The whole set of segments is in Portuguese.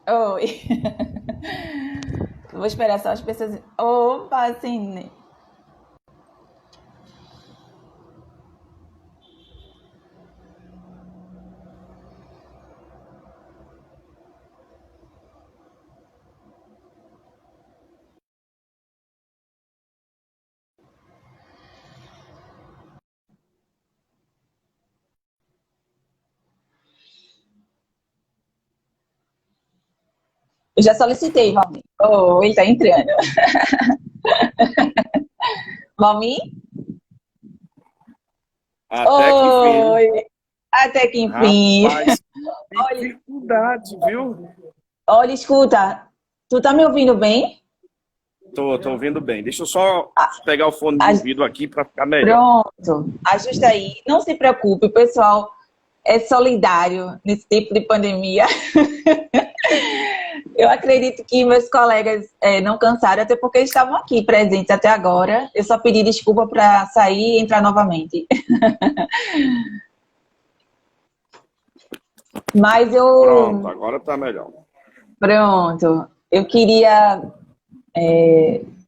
Oi. Vou esperar só as pessoas. Opa, Cine. Eu já solicitei, Valmir. Oi, tá entrando. Valmir? Até que enfim. Oi. Até que enfim. Rapaz, que Olha, dificuldade, viu? olha, escuta. Tu tá me ouvindo bem? Tô ouvindo bem. Deixa eu só Ah, pegar o fone de a- ouvido aqui para ficar melhor. Pronto. Ajusta aí. Não se preocupe, o pessoal é solidário nesse tempo de pandemia. Eu acredito que meus colegas não cansaram, até porque eles estavam aqui presentes até agora. Eu só pedi desculpa para sair e entrar novamente. Mas Pronto, eu. agora tá melhor. Pronto. Eu queria.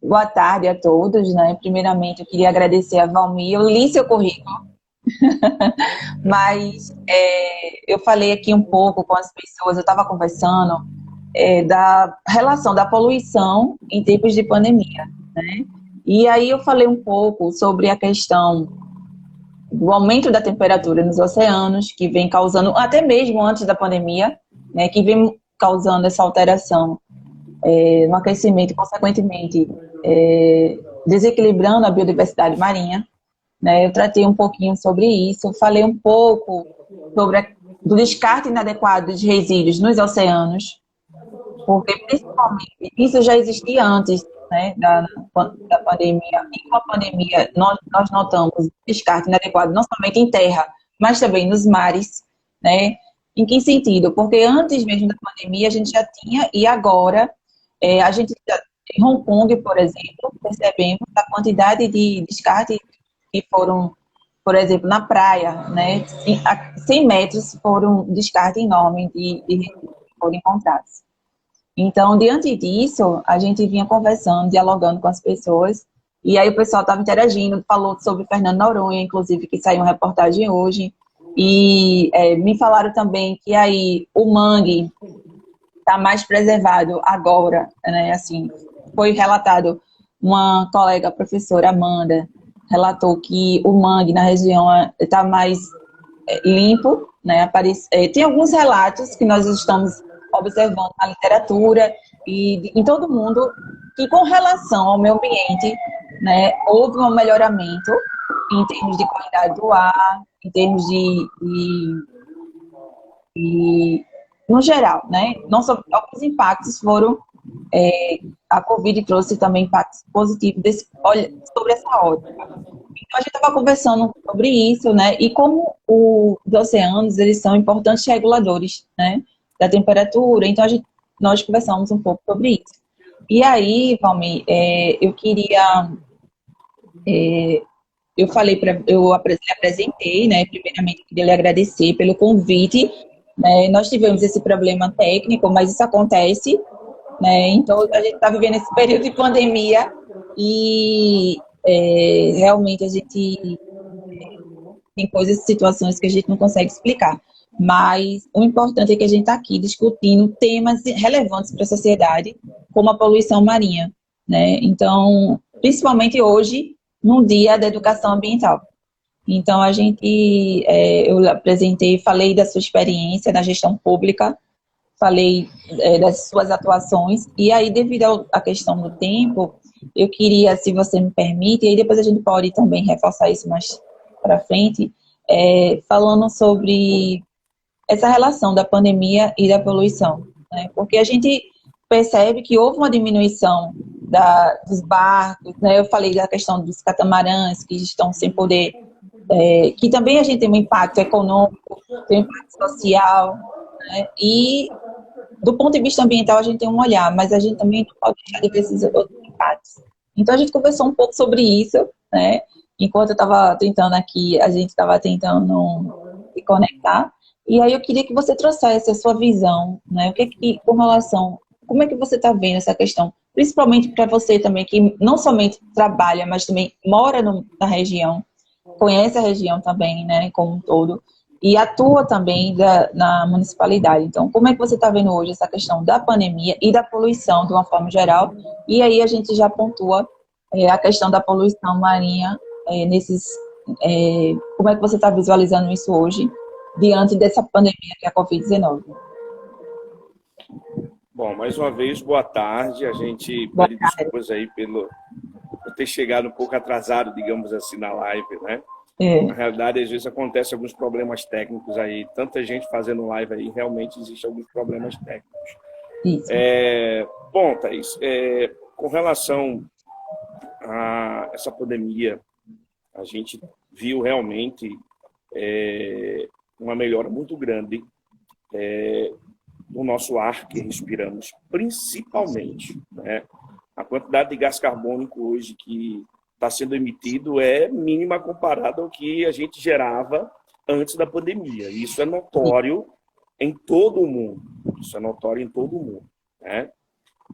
Boa tarde a todos, né? Primeiramente, eu queria agradecer a Valmir. Eu li seu currículo, mas eu falei aqui um pouco com as pessoas, eu estava conversando da relação da poluição em tempos de pandemia, né? E aí eu falei um pouco sobre a questão do aumento da temperatura nos oceanos, que vem causando, até mesmo antes da pandemia, né, que vem causando essa alteração no aquecimento, consequentemente, desequilibrando a biodiversidade marinha, né? Eu tratei um pouquinho sobre isso, falei um pouco sobre do descarte inadequado de resíduos nos oceanos, porque principalmente isso já existia antes, né, da pandemia. E com a pandemia nós notamos descarte inadequado não somente em terra, mas também nos mares, né? Em que sentido? Porque antes mesmo da pandemia a gente já tinha, e agora a gente em Hong Kong, por exemplo, percebemos a quantidade de descarte que foram, por exemplo, na praia, né? A 100 metros foram um descarte enorme de resíduos que foram encontrados. Então, diante disso, a gente vinha conversando, dialogando com as pessoas, e aí o pessoal estava interagindo, falou sobre Fernando Noronha, inclusive, que saiu uma reportagem hoje, e me falaram também que aí o mangue está mais preservado agora, né? Assim, foi relatado, uma colega, a professora Amanda, relatou que o mangue na região está mais limpo, né? Tem alguns relatos que nós estamos observando na literatura e em todo mundo que com relação ao meio ambiente, né, houve um melhoramento em termos de qualidade do ar, em termos de no geral, né? Não só alguns impactos foram a Covid trouxe também impactos positivos sobre essa ótica. Então, a gente estava conversando sobre isso, né? E como os oceanos, eles são importantes reguladores, né? Da temperatura. Então, nós conversamos um pouco sobre isso. E aí, Valmir, eu queria... eu falei eu apresentei, né? Primeiramente, queria lhe agradecer pelo convite, né? Nós tivemos esse problema técnico, mas isso acontece, né? Então, a gente está vivendo esse período de pandemia e realmente a gente tem coisas, situações que a gente não consegue explicar. Mas o importante é que a gente está aqui discutindo temas relevantes para a sociedade, como a poluição marinha, né? Então, principalmente hoje, no Dia da Educação Ambiental. Então, eu apresentei, falei da sua experiência na gestão pública, falei das suas atuações, e aí, devido à questão do tempo, eu queria, se você me permite, e aí depois a gente pode também reforçar isso mais para frente, falando sobre essa relação da pandemia e da poluição, né? Porque a gente percebe que houve uma diminuição dos barcos, né? Eu falei da questão dos catamarãs que estão sem poder, que também a gente tem um impacto econômico, tem um impacto social, né? E do ponto de vista ambiental, a gente tem um olhar, mas a gente também não pode deixar de ver esses outros impactos. Então, a gente conversou um pouco sobre isso, né? Enquanto eu estava tentando aqui, a gente estava tentando se conectar. E aí eu queria que você trouxesse a sua visão, né? O que é que, com relação, como é que você está vendo essa questão? Principalmente para você também, que não somente trabalha, mas também mora na região, conhece a região também, né, como um todo, e atua também na municipalidade. Então, como é que você está vendo hoje essa questão da pandemia e da poluição de uma forma geral? E aí a gente já pontua a questão da poluição marinha como é que você está visualizando isso hoje, diante dessa pandemia que é a Covid-19? Bom, mais uma vez, boa tarde. A gente Boa pede tarde. desculpas aí por ter chegado um pouco atrasado, digamos assim, na live, né? Na É, realidade, às vezes acontecem alguns problemas técnicos aí. Tanta gente fazendo live aí, realmente existem alguns problemas técnicos. isso. Bom, Thaís, com relação a essa pandemia, a gente viu realmente uma melhora muito grande no nosso ar que respiramos, principalmente, né? A quantidade de gás carbônico hoje que está sendo emitido é mínima comparada ao que a gente gerava antes da pandemia. Isso é notório em todo o mundo. Isso é notório em todo o mundo, né?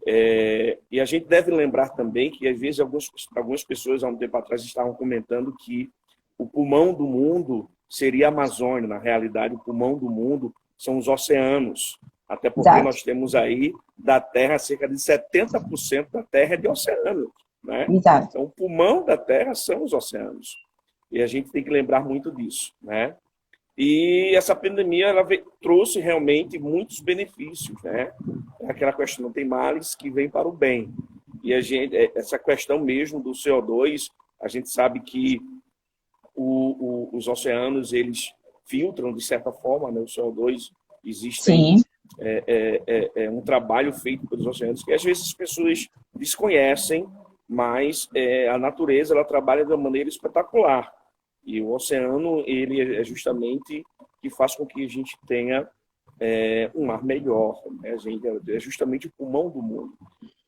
E a gente deve lembrar também que, às vezes, algumas pessoas, há um tempo atrás, estavam comentando que o pulmão do mundo seria a Amazônia. Na realidade, o pulmão do mundo são os oceanos. Até porque Exato, nós temos aí, da Terra, cerca de 70% da Terra é de oceanos, né? exato. Então, o pulmão da Terra são os oceanos. E a gente tem que lembrar muito disso, né? E essa pandemia trouxe realmente muitos benefícios, né? Aquela questão, não tem males que vem para o bem. E essa questão mesmo do CO2, a gente sabe que os oceanos, eles filtram, de certa forma, né, o CO2. Existem Sim, um trabalho feito pelos oceanos que, às vezes, as pessoas desconhecem, mas a natureza, ela trabalha de uma maneira espetacular. E o oceano, ele é justamente que faz com que a gente tenha um ar melhor, né? A gente é justamente o pulmão do mundo.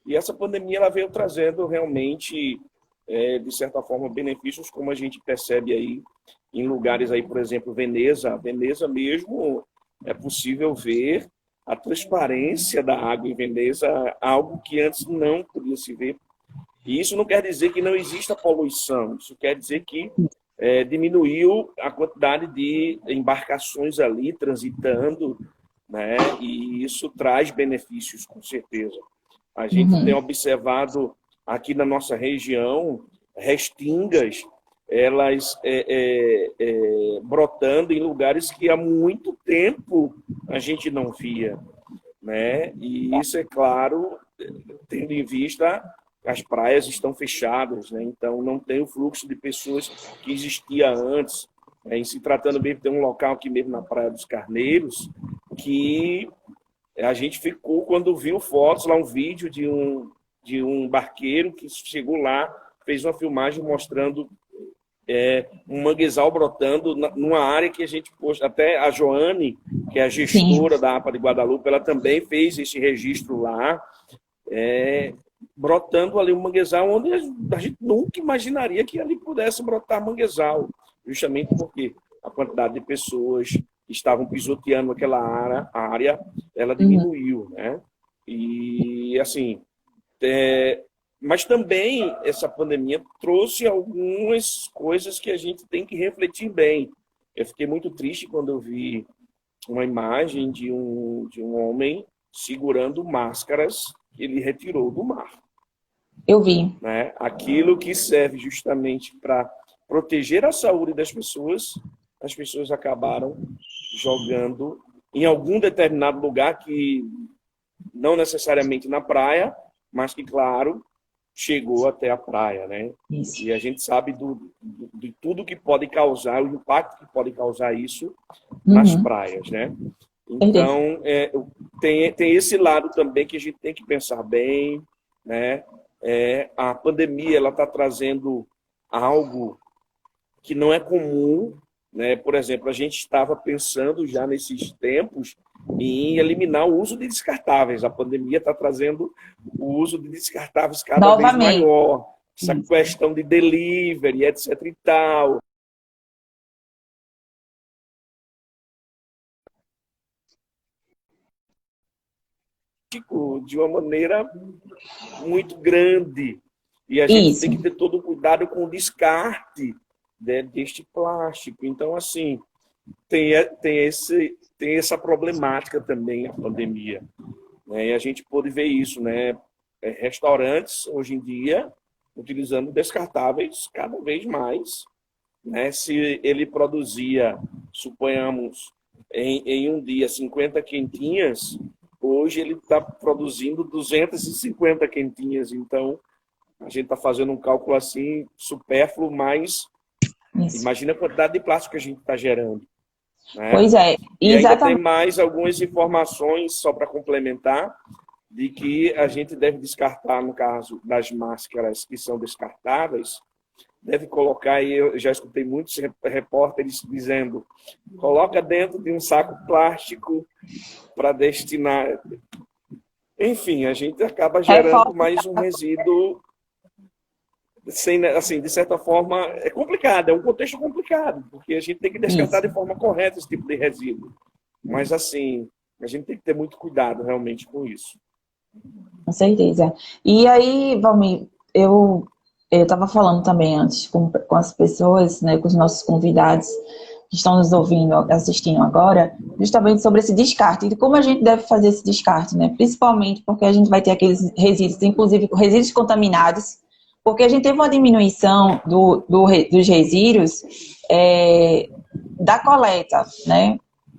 E essa pandemia, ela veio trazendo realmente, de certa forma, benefícios, como a gente percebe aí em lugares aí, por exemplo, Veneza. Veneza mesmo, é possível ver a transparência da água em Veneza, algo que antes não podia se ver. E isso não quer dizer que não exista poluição, isso quer dizer que diminuiu a quantidade de embarcações ali transitando, né? E isso traz benefícios, com certeza. A gente tem uhum, observado aqui na nossa região restingas, elas brotando em lugares que há muito tempo a gente não via, né? E isso, é claro, tendo em vista as praias estão fechadas, né? Então não tem o fluxo de pessoas que existia antes. Em se tratando mesmo, tem um local aqui mesmo na Praia dos Carneiros que a gente ficou, quando viu fotos, lá um vídeo de um barqueiro que chegou lá, fez uma filmagem mostrando um manguezal brotando numa área que a gente pôs, até a Joane, que é a sim. gestora da APA de Guadalupe, ela também fez esse registro lá, brotando ali um manguezal onde a gente nunca imaginaria que ali pudesse brotar manguezal, justamente porque a quantidade de pessoas que estavam pisoteando aquela área, ela Uhum. diminuiu, né? E, assim, mas também essa pandemia trouxe algumas coisas que a gente tem que refletir bem. Eu fiquei muito triste quando eu vi uma imagem de um homem segurando máscaras que ele retirou do mar, Eu vi. né? Aquilo que serve justamente para proteger a saúde das pessoas, as pessoas acabaram jogando em algum determinado lugar, que não necessariamente na praia, mas que, claro, chegou até a praia, né? Isso. E a gente sabe de tudo que pode causar, o impacto que pode causar isso nas Uhum. praias, né? Certeza. Então, tem esse lado também que a gente tem que pensar bem, né? A pandemia, ela está trazendo algo que não é comum, né? Por exemplo, a gente estava pensando já nesses tempos em eliminar o uso de descartáveis. A pandemia está trazendo o uso de descartáveis cada vez Novamente. maior. Essa questão de delivery, etc. e tal. De uma maneira muito grande. E a gente Isso. tem que ter todo o cuidado com o descarte, né, deste plástico. Então, assim, tem essa problemática também, a pandemia. Né? E a gente pôde ver isso, né? Restaurantes, hoje em dia, utilizando descartáveis cada vez mais. Né? Se ele produzia, suponhamos, em um dia 50 quentinhas, hoje ele está produzindo 250 quentinhas. Então, a gente está fazendo um cálculo assim, supérfluo, mas Isso. imagina a quantidade de plástico que a gente está gerando. Né? Pois é, e ainda tem exatamente. mais algumas informações, só para complementar, de que a gente deve descartar, no caso das máscaras que são descartáveis, deve colocar, e eu já escutei muitos repórteres dizendo, coloca dentro de um saco plástico para destinar. Enfim, a gente acaba gerando mais um resíduo sem, assim, de certa forma, é complicado, é um contexto complicado, porque a gente tem que descartar de forma correta esse tipo de resíduo. Mas, assim, a gente tem que ter muito cuidado realmente com isso. Com certeza. E aí, Valmir, eu estava falando também antes com as pessoas, né, com os nossos convidados que estão nos ouvindo, assistindo agora, justamente sobre esse descarte, de como a gente deve fazer esse descarte, né? Principalmente porque a gente vai ter aqueles resíduos, inclusive resíduos contaminados, porque a gente teve uma diminuição dos resíduos da coleta, né?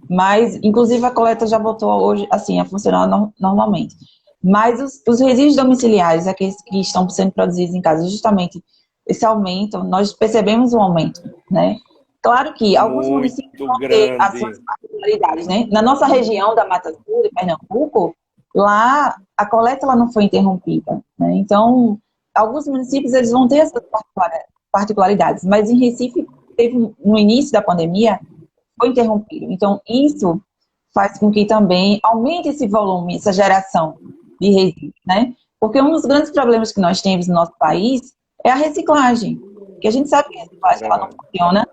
Mas, inclusive, a coleta já voltou hoje, assim, a funcionar normalmente. Mas os resíduos domiciliares, aqueles que estão sendo produzidos em casa, justamente esse aumento, nós percebemos um aumento, né? Claro que alguns municípios Muito vão ter as grande. suas particularidades, né? Na nossa região da Mata Sul, de Pernambuco, lá a coleta ela não foi interrompida, né? Então, alguns municípios eles vão ter essas particularidades, mas em Recife, no início da pandemia, foi interrompido. Então, isso faz com que também aumente esse volume, essa geração de resíduos, né? Porque um dos grandes problemas que nós temos no nosso país é a reciclagem, que a gente sabe que a reciclagem ela não funciona,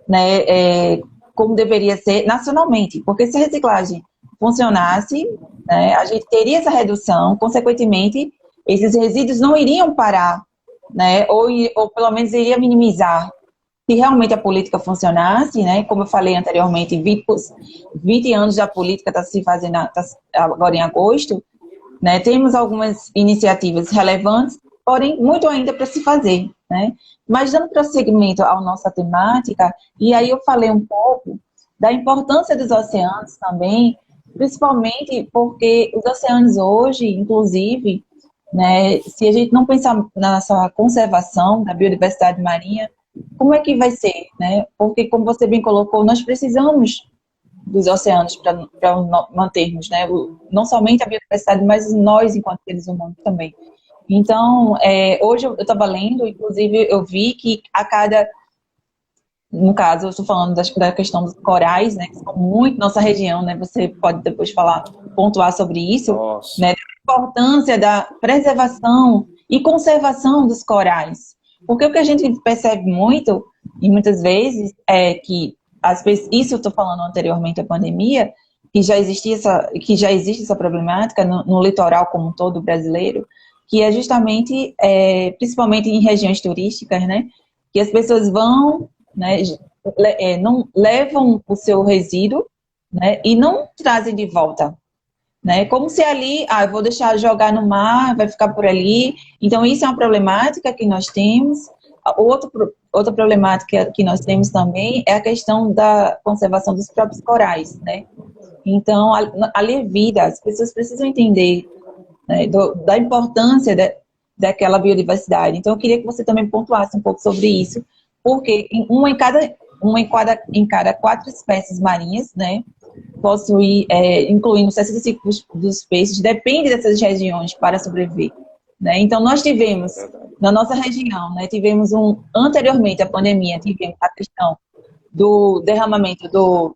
né, como deveria ser nacionalmente, porque se a reciclagem funcionasse, né, a gente teria essa redução, consequentemente, esses resíduos não iriam parar, né, ou pelo menos iria minimizar. Se realmente a política funcionasse, né, como eu falei anteriormente, 20 anos da política está se fazendo agora em agosto, né, temos algumas iniciativas relevantes, porém, muito ainda para se fazer, né? Mas dando prosseguimento à nossa temática, e aí eu falei um pouco da importância dos oceanos também, principalmente porque os oceanos hoje, inclusive, né, se a gente não pensar nessa conservação da biodiversidade marinha, como é que vai ser, né? Porque, como você bem colocou, nós precisamos dos oceanos para mantermos, né? Não somente a biodiversidade, mas nós, enquanto seres humanos, também. Então, hoje eu estava lendo, inclusive eu vi que a cada, no caso, eu estou falando da questão dos corais, né? Que são muito nossa região, né? Você pode depois pontuar sobre isso, Nossa. né? Da importância da preservação e conservação dos corais. Porque o que a gente percebe muito, e muitas vezes, é que isso eu estou falando anteriormente à pandemia, que já existe essa problemática no litoral como um todo brasileiro, que é justamente, principalmente em regiões turísticas, né, que as pessoas vão, né, não levam o seu resíduo, né, e não trazem de volta, né, como se ali, eu vou deixar jogar no mar, vai ficar por ali. Então isso é uma problemática que nós temos. Outra problemática que nós temos também é a questão da conservação dos próprios corais, né? Então, ali é vida, as pessoas precisam entender, né, da importância daquela biodiversidade. Então, eu queria que você também pontuasse um pouco sobre isso, porque em cada 4 espécies marinhas, né, possui, incluindo 65% dos peixes, depende dessas regiões para sobreviver. Né? Então, nós tivemos, na nossa região, né, anteriormente à pandemia, tivemos a questão do derramamento do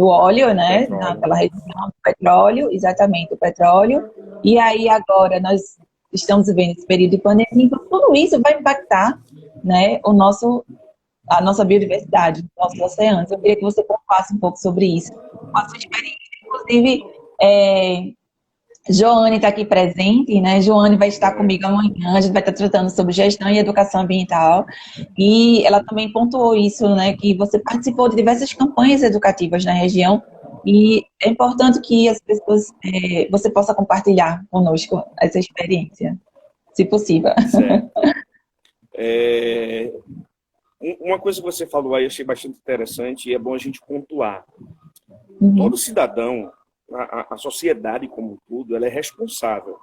óleo, né, Petróleo. naquela região do petróleo, exatamente, o petróleo, e aí agora nós estamos vivendo esse período de pandemia, então tudo isso vai impactar, né, a nossa biodiversidade, nossos oceanos. Eu queria que você contasse um pouco sobre isso, com a sua experiência, inclusive, Joane está aqui presente, né? Joane vai estar comigo amanhã, a gente vai estar tratando sobre gestão e educação ambiental. E ela também pontuou isso, né? Que você participou de diversas campanhas educativas na região e é importante que as pessoas, você possa compartilhar conosco essa experiência, se possível. Certo. Uma coisa que você falou aí, eu achei bastante interessante e é bom a gente pontuar. Todo cidadão, a sociedade como um todo, ela é responsável.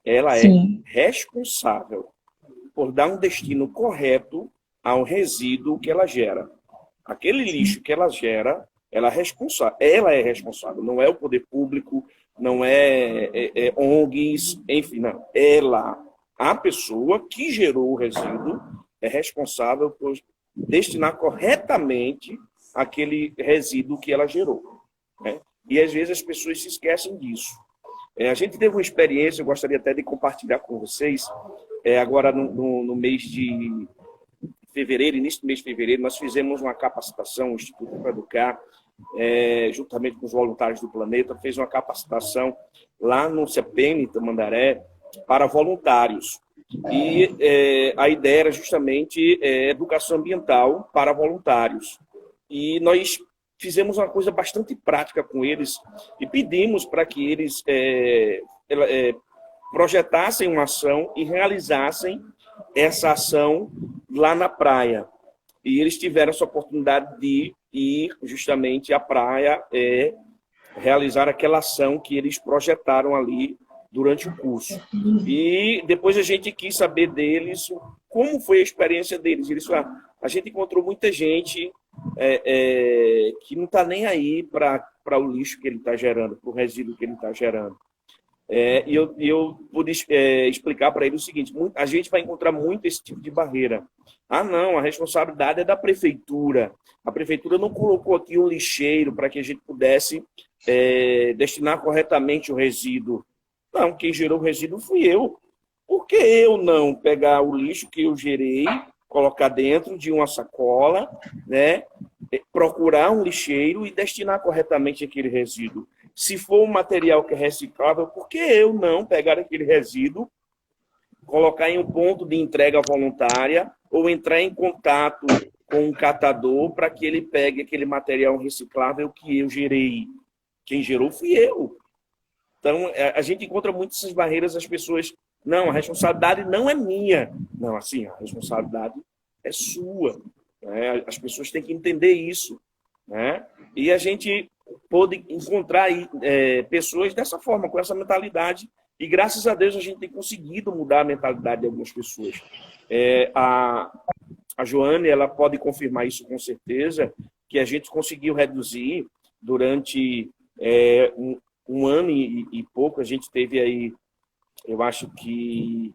Ela Sim. é responsável por dar um destino correto ao resíduo que ela gera. Aquele lixo que ela gera, ela é responsável. Não é o poder público, não é ONGs, enfim, não. A pessoa que gerou o resíduo, é responsável por destinar corretamente aquele resíduo que ela gerou, né? E às vezes as pessoas se esquecem disso. A gente teve uma experiência, eu gostaria até de compartilhar com vocês, agora no mês de fevereiro, início do mês de fevereiro, nós fizemos uma capacitação, o Instituto para Educar, juntamente com os voluntários do Planeta, fez uma capacitação lá no CEPEN, Tamandaré, para voluntários. E a ideia era justamente educação ambiental para voluntários. E nós fizemos uma coisa bastante prática com eles e pedimos para que eles projetassem uma ação e realizassem essa ação lá na praia. E eles tiveram essa oportunidade de ir justamente à praia realizar aquela ação que eles projetaram ali durante o curso. E depois a gente quis saber deles como foi a experiência deles. Eles falaram, a gente encontrou muita gente que não está nem aí para o lixo que ele está gerando, para o resíduo que ele está gerando. E eu pude explicar para ele o seguinte, a gente vai encontrar muito esse tipo de barreira. Ah, não, a responsabilidade é da prefeitura. A prefeitura não colocou aqui um lixeiro para que a gente pudesse destinar corretamente o resíduo. Não, quem gerou o resíduo fui eu. Por que eu não pegar o lixo que eu gerei, colocar dentro de uma sacola, né, procurar um lixeiro e destinar corretamente aquele resíduo? Se for um material que é reciclável, por que eu não pegar aquele resíduo, colocar em um ponto de entrega voluntária ou entrar em contato com um catador para que ele pegue aquele material reciclável que eu gerei? Quem gerou fui eu. Então, a gente encontra muitas essas barreiras, as pessoas, não, a responsabilidade não é minha. Não, assim, a responsabilidade é sua. Né? As pessoas têm que entender isso. Né? E a gente pôde encontrar pessoas dessa forma, com essa mentalidade, e graças a Deus a gente tem conseguido mudar a mentalidade de algumas pessoas. A Joane, ela pode confirmar isso com certeza, que a gente conseguiu reduzir durante um ano e pouco, a gente teve aí, eu acho que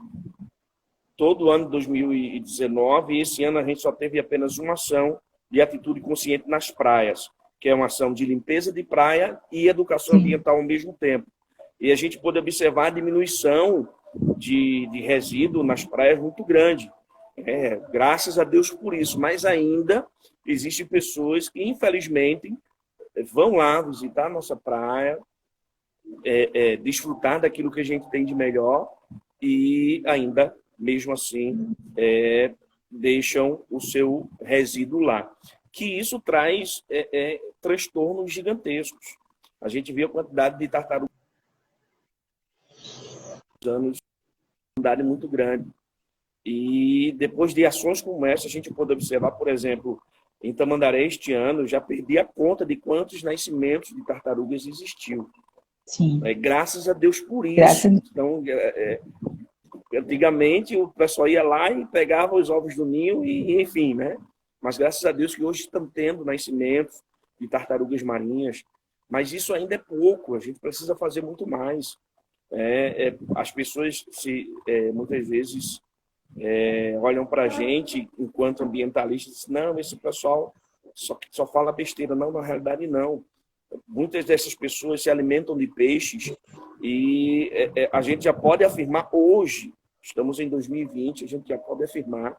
todo ano de 2019, e esse ano a gente só teve apenas uma ação de atitude consciente nas praias, que é uma ação de limpeza de praia e educação ambiental ao mesmo tempo. E a gente pôde observar a diminuição de resíduo nas praias muito grande. Graças a Deus por isso, mas ainda existem pessoas que, infelizmente, vão lá visitar a nossa praia, desfrutar daquilo que a gente tem de melhor e ainda, mesmo assim, deixam o seu resíduo lá. Que isso traz transtornos gigantescos. A gente vê a quantidade de tartarugas anos, uma quantidade muito grande. E depois de ações como essa, a gente pode observar, por exemplo, em Tamandaré este ano, já perdi a conta de quantos nascimentos de tartarugas existiu. Sim. Graças a Deus por isso. Então, antigamente o pessoal ia lá e pegava os ovos do ninho e enfim, né? Mas graças a Deus que hoje estamos tendo nascimentos de tartarugas marinhas. Mas isso ainda é pouco, a gente precisa fazer muito mais. As pessoas muitas vezes olham para a gente enquanto ambientalistas e dizem, não, esse pessoal só fala besteira. Não, na realidade, não. Muitas dessas pessoas se alimentam de peixes e a gente já pode afirmar hoje, estamos em 2020, a gente já pode afirmar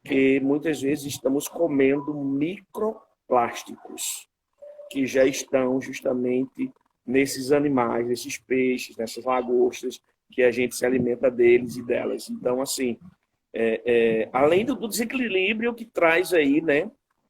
que muitas vezes estamos comendo microplásticos que já estão justamente nesses animais, nesses peixes, nessas lagostas, que a gente se alimenta deles e delas. Então, assim, além do desequilíbrio que traz aí, né,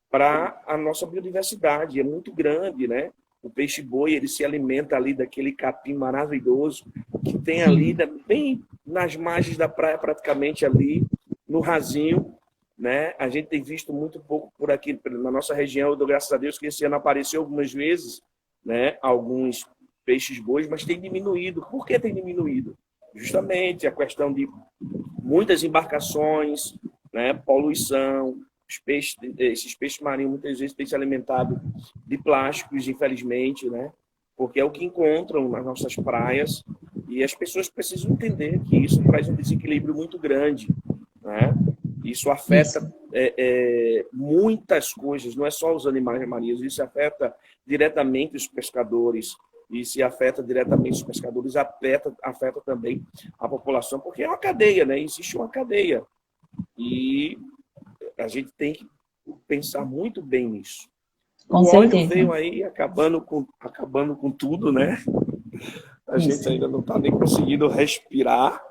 para a nossa biodiversidade, é muito grande, né? O peixe-boi, ele se alimenta ali daquele capim maravilhoso que tem ali, bem nas margens da praia, praticamente ali, no rasinho, né? A gente tem visto muito pouco por aqui, na nossa região. Eu dou graças a Deus que esse ano apareceu algumas vezes, né, alguns peixes-bois, mas tem diminuído. Por que tem diminuído? Justamente a questão de muitas embarcações, né, poluição. Esses peixes marinhos muitas vezes têm se alimentado de plásticos, infelizmente, né? Porque é o que encontram nas nossas praias, e as pessoas precisam entender que isso traz um desequilíbrio muito grande, né? Isso afeta muitas coisas, não é só os animais marinhos, isso afeta diretamente os pescadores, e se afeta diretamente os pescadores, afeta também a população, porque é uma cadeia, né? Existe uma cadeia, e a gente tem que pensar muito bem nisso. Com O óleo certeza. veio aí acabando com tudo, né? A gente ainda não está nem conseguindo respirar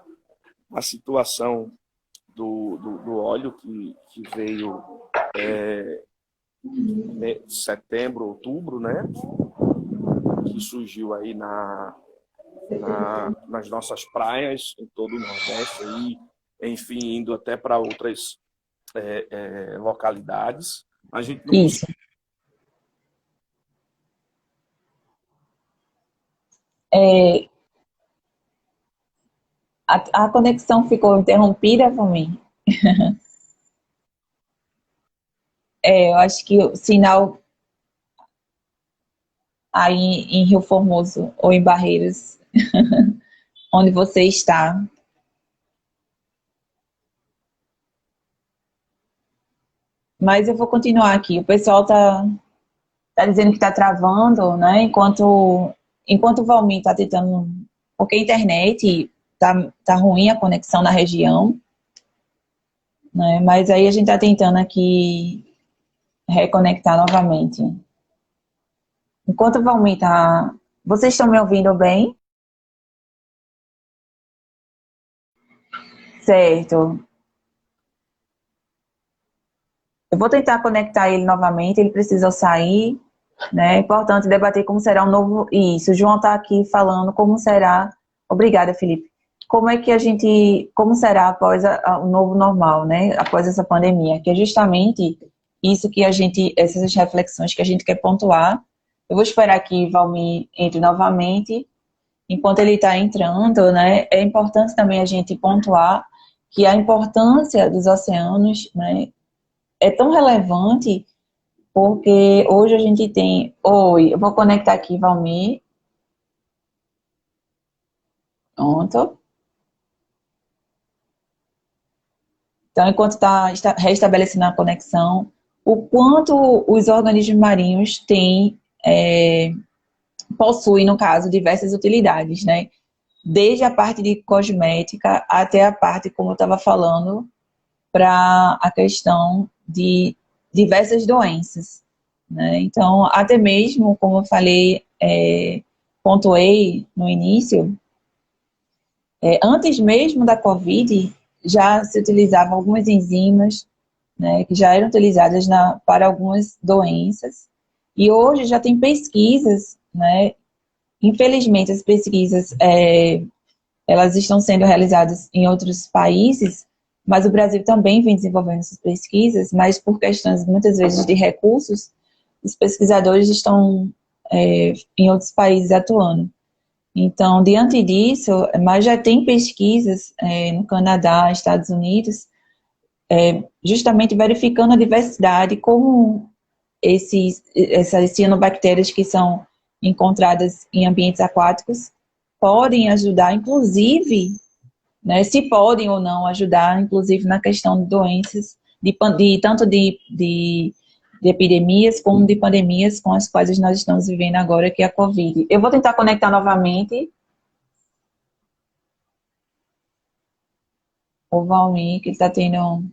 a situação do óleo que veio setembro, outubro, né? Que surgiu aí nas nossas praias, em todo o Nordeste, aí, enfim, indo até para outras localidades. A gente não Isso. A conexão ficou interrompida para mim. Eu acho que o sinal aí em Rio Formoso ou em Barreiras, onde você está. Mas eu vou continuar aqui. O pessoal tá dizendo que está travando, né? Enquanto o Valmir está tentando, porque a internet tá ruim a conexão na região, né? Mas aí a gente está tentando aqui reconectar novamente. Enquanto o Valmir tá... Vocês estão me ouvindo bem? Certo. Eu vou tentar conectar ele novamente, ele precisa sair, né? É importante debater como será o novo... Isso, o João está aqui falando como será... Obrigada, Felipe. Como será após o novo normal, né? Após essa pandemia, que é justamente isso que essas reflexões que a gente quer pontuar. Eu vou esperar que Valmir entre novamente. Enquanto ele está entrando, né? É importante também a gente pontuar que a importância dos oceanos, né, é tão relevante porque hoje a gente tem... Oi, eu vou conectar aqui, Valmir. Pronto. Então, enquanto está restabelecendo a conexão, o quanto os organismos marinhos possuem, no caso, diversas utilidades, né? Desde a parte de cosmética até a parte, como eu estava falando, para a questão de diversas doenças, né? Então, até mesmo, como eu falei, pontuei no início, antes mesmo da Covid, já se utilizavam algumas enzimas, né, que já eram utilizadas para algumas doenças, e hoje já tem pesquisas, né? Infelizmente, as pesquisas elas estão sendo realizadas em outros países, mas o Brasil também vem desenvolvendo essas pesquisas, mas por questões, muitas vezes, de recursos, os pesquisadores estão em outros países atuando. Então, diante disso, mas já tem pesquisas no Canadá, Estados Unidos, justamente verificando a diversidade, como essas cianobactérias que são encontradas em ambientes aquáticos podem ajudar, inclusive, né, se podem ou não ajudar, inclusive na questão de doenças, tanto de de epidemias como de pandemias com as quais nós estamos vivendo agora, que é a Covid. Eu vou tentar conectar novamente o Valmir, que está tendo...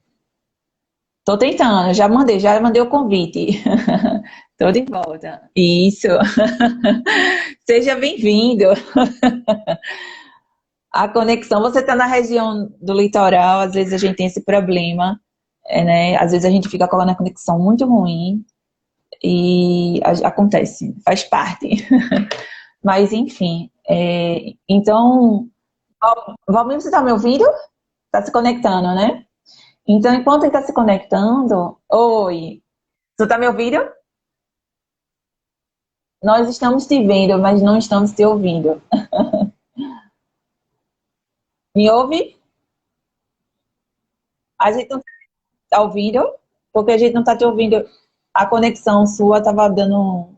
Tô tentando, já mandei o convite. Tô de volta. Isso. Seja bem-vindo. A conexão, você está na região do litoral, às vezes a gente tem esse problema, né? Às vezes a gente fica com a conexão muito ruim e acontece, faz parte. Mas, enfim. Então, Valmir, você está me ouvindo? Está se conectando, né? Então, enquanto ele está se conectando... Oi, você está me ouvindo? Nós estamos te vendo, mas não estamos te ouvindo. Me ouve? A gente não está ouvindo, porque a gente não está te ouvindo. A conexão sua estava dando...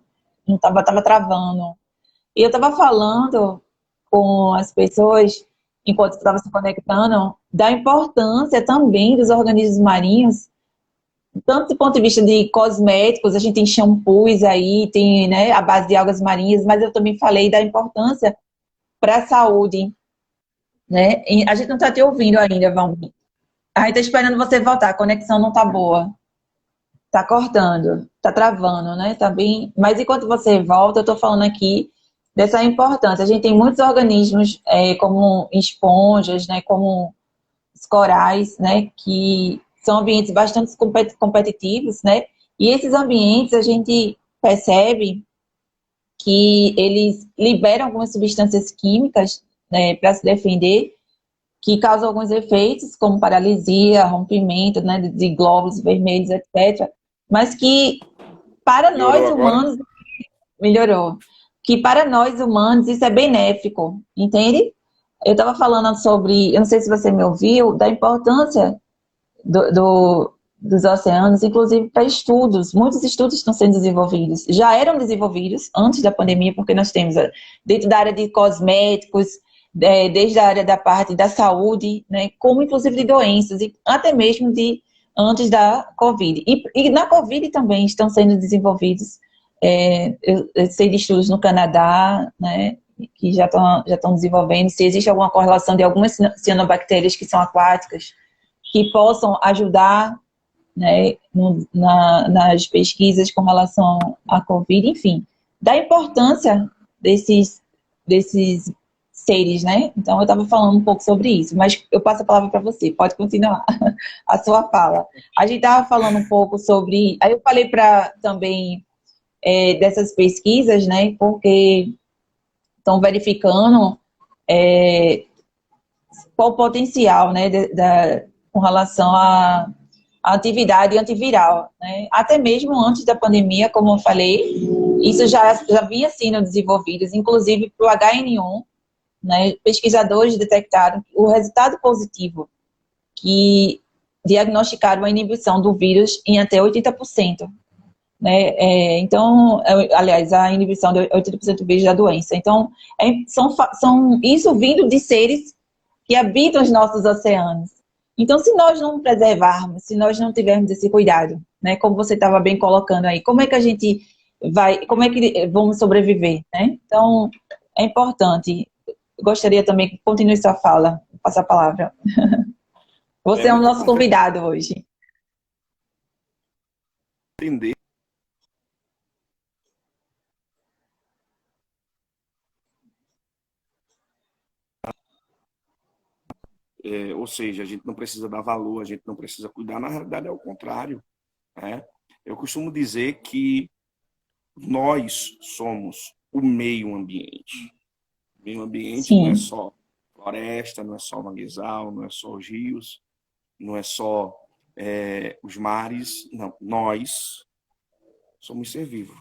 Não estava tava travando. E eu estava falando com as pessoas, enquanto estava se conectando, da importância também dos organismos marinhos, tanto do ponto de vista de cosméticos, a gente tem shampoos aí, tem, né, a base de algas marinhas, mas eu também falei da importância para a saúde, né? E a gente não está te ouvindo ainda, Valmir. A gente está esperando você voltar, a conexão não está boa. Tá cortando, tá travando, né? Tá bem. Mas enquanto você volta, eu tô falando aqui dessa importância. A gente tem muitos organismos, como esponjas, né? Como os corais, né? Que são ambientes bastante competitivos, né? E esses ambientes a gente percebe que eles liberam algumas substâncias químicas, né? Para se defender, que causam alguns efeitos, como paralisia, rompimento, né? De glóbulos vermelhos, etc. Mas que para Melhorou nós agora? humanos, melhorou. Que para nós humanos isso é benéfico, entende? Eu estava falando sobre, eu não sei se você me ouviu, da importância dos oceanos, inclusive para estudos. Muitos estudos estão sendo desenvolvidos. Já eram desenvolvidos antes da pandemia, porque nós temos dentro da área de cosméticos, desde a área da parte da saúde, né, como inclusive de doenças, e até mesmo de antes da Covid. E na Covid também estão sendo desenvolvidos, eu sei de estudos no Canadá, né, que já estão desenvolvendo, se existe alguma correlação de algumas cianobactérias que são aquáticas, que possam ajudar, né, nas pesquisas com relação à Covid, enfim, da importância desses seres, né? Então, eu estava falando um pouco sobre isso, mas eu passo a palavra para você, pode continuar a sua fala. A gente estava falando um pouco sobre... Aí eu falei para também dessas pesquisas, né? Porque estão verificando qual o potencial, né, com relação à atividade antiviral, né? Até mesmo antes da pandemia, como eu falei, isso já vinha sendo desenvolvido, inclusive para o HN1, né? Pesquisadores detectaram o resultado positivo, que diagnosticaram a inibição do vírus em até 80%. Né? Então, aliás, a inibição de 80% do vírus da doença. Então, são isso vindo de seres que habitam os nossos oceanos. Então, se nós não preservarmos, se nós não tivermos esse cuidado, né, como você estava bem colocando aí, como é que a gente como é que vamos sobreviver, né? Então, é importante. Gostaria também que continue sua fala, passar a palavra. É Você é o muito nosso importante convidado hoje. entender, ou seja, a gente não precisa dar valor, a gente não precisa cuidar, na realidade é o contrário, né? Eu costumo dizer que nós somos o meio ambiente. O meio ambiente não é Sim, só floresta, não é só manguezal, não é só os rios, não é só os mares, não. Nós somos ser vivo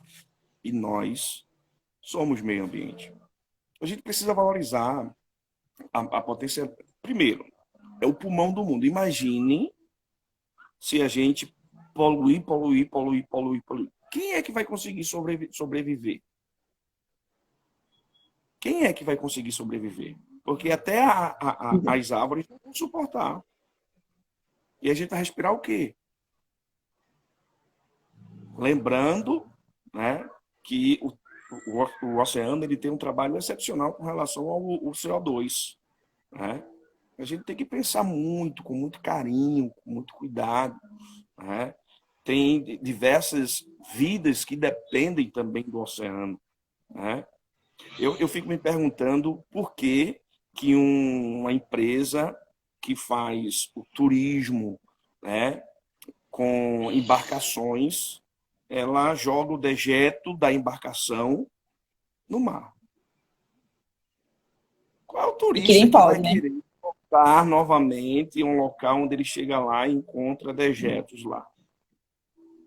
e nós somos meio ambiente. A gente precisa valorizar a potência. Primeiro, é o pulmão do mundo. Imagine se a gente poluir. Quem é que vai conseguir sobreviver? Quem é que vai conseguir sobreviver? Porque até as árvores não vão suportar. E a gente vai respirar o quê? Lembrando, né, que o oceano ele tem um trabalho excepcional com relação ao CO2. Né? A gente tem que pensar muito, com muito carinho, com muito cuidado. Né? Tem diversas vidas que dependem também do oceano. Né? Eu fico me perguntando por que uma empresa que faz o turismo, né, com embarcações, ela joga o dejeto da embarcação no mar. Qual é o E que turista nem que vai pode, né? querer voltar novamente em um local onde ele chega lá e encontra dejetos lá?